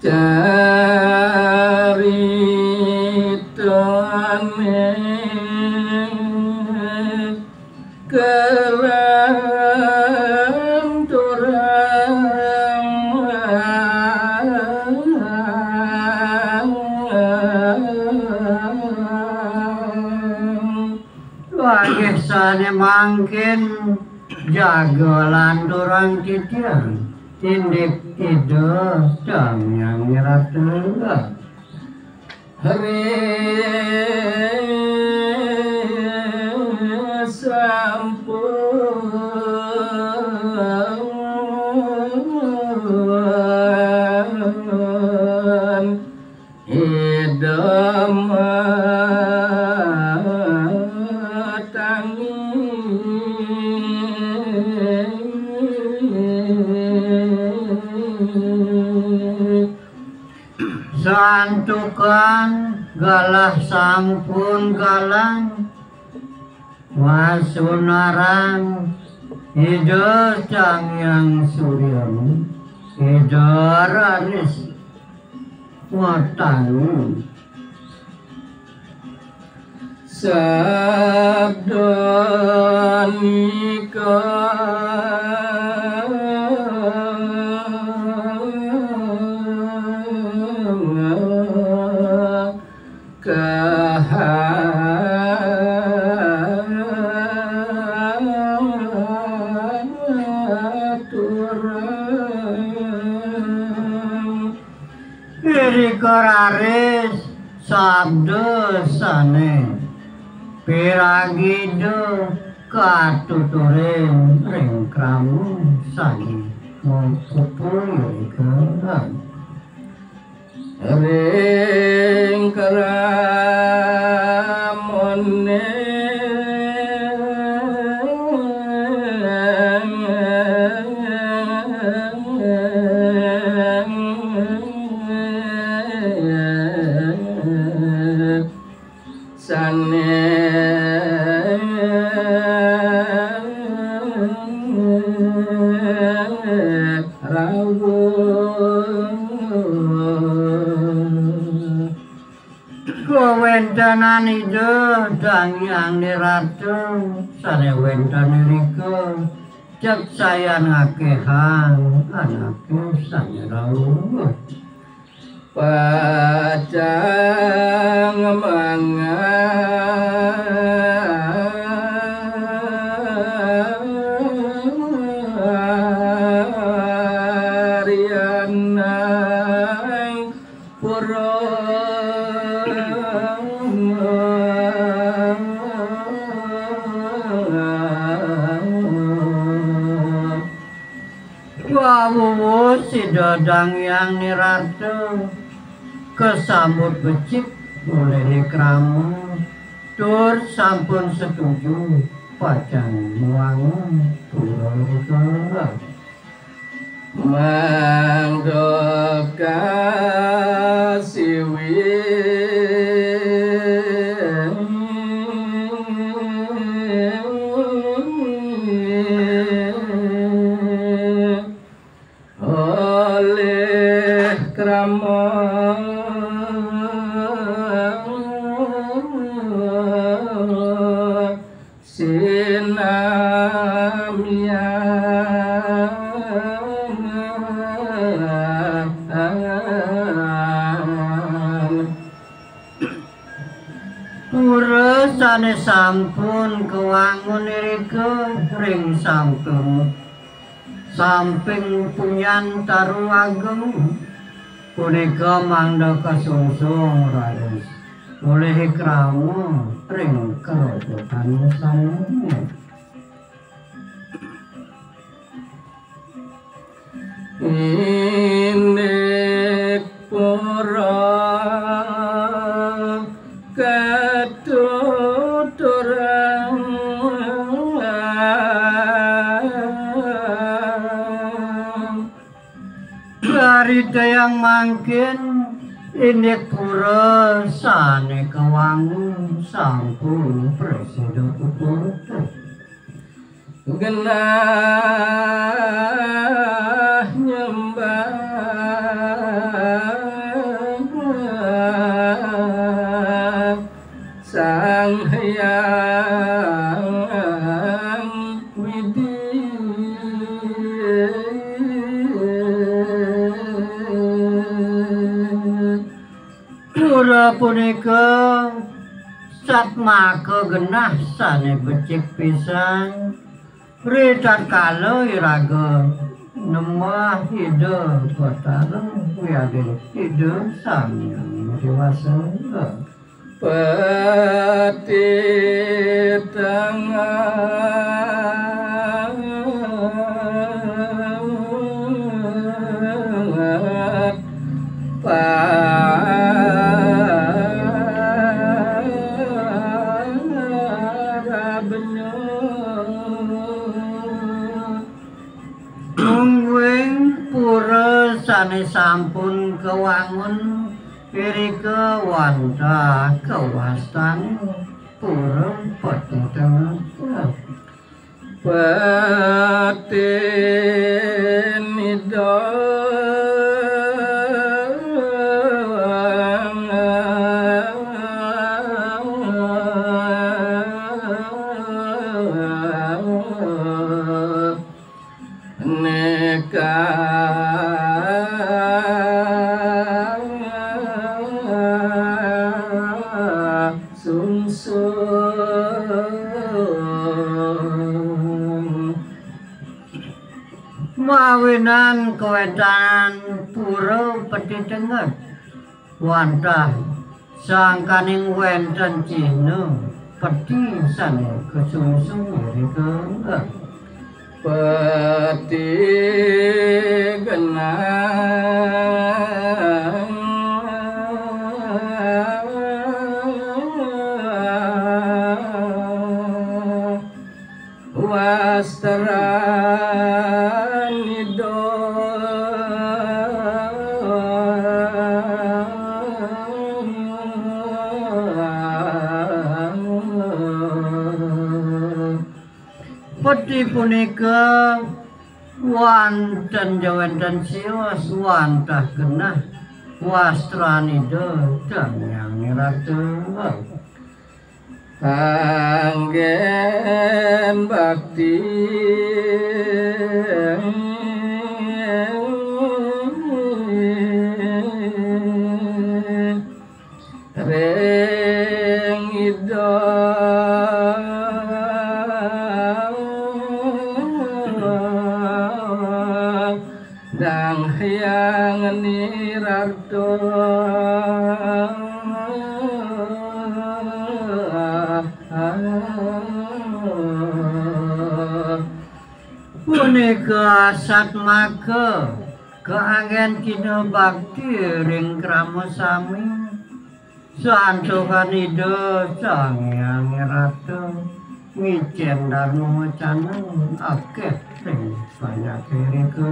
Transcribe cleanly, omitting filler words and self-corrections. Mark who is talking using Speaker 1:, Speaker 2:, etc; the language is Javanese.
Speaker 1: caritane
Speaker 2: Wagisane mangkin jaga lanturang kitian tindik tidur jam yang nyerat
Speaker 1: hari sampun
Speaker 2: santukan galah sampun galang wasunarang hidur yang suryamu hidur anis watang
Speaker 1: sabda
Speaker 2: Koraris sabda sane piragido katuturin ring kramu sani mengkupul kan
Speaker 1: ring kramone
Speaker 2: Wendanan itu dan yang niratu sare wendane riko cek saya ngakehan anakku saya rawuh
Speaker 1: pacang mangarianai pura
Speaker 2: si dadang yang niratu kesambut becik oleh kramu tur sampun setuju pacang muangun turun turun
Speaker 1: mangdoka siwi
Speaker 2: urusane sampun kewangun irika ring samping punyan taru ageng punika mangda kasungsung rados oleh kramu ring kerobotan sange
Speaker 1: inek pura katuturang
Speaker 2: Garita yang mangkin ini pura sane kewangun sampun presiden pupur
Speaker 1: genah nyembah
Speaker 2: pura punika satmaka genah sane becik pisan ritat kala iraga nemah ide kotareng wiade ide sang yang dewasa
Speaker 1: peti tengah para benyo
Speaker 2: mungwing pura sane sampun kewangun irika wanta kewastan pura peti tengah
Speaker 1: peti nido
Speaker 2: mawinan kewetan pura peti tengah wantah sangkaning wenten cina peti sane kesungsung irika
Speaker 1: peti genang wastara nido
Speaker 2: peti punika wonten jawenten siwas wantah genah wastranida damyang ratu
Speaker 1: anggen bakti ring ida dang hyang nirarto
Speaker 2: punika satmaka keanggen kina bakti ring krama sami santokan ida sang hyang ratu micen darma canang akeh ring banyak irika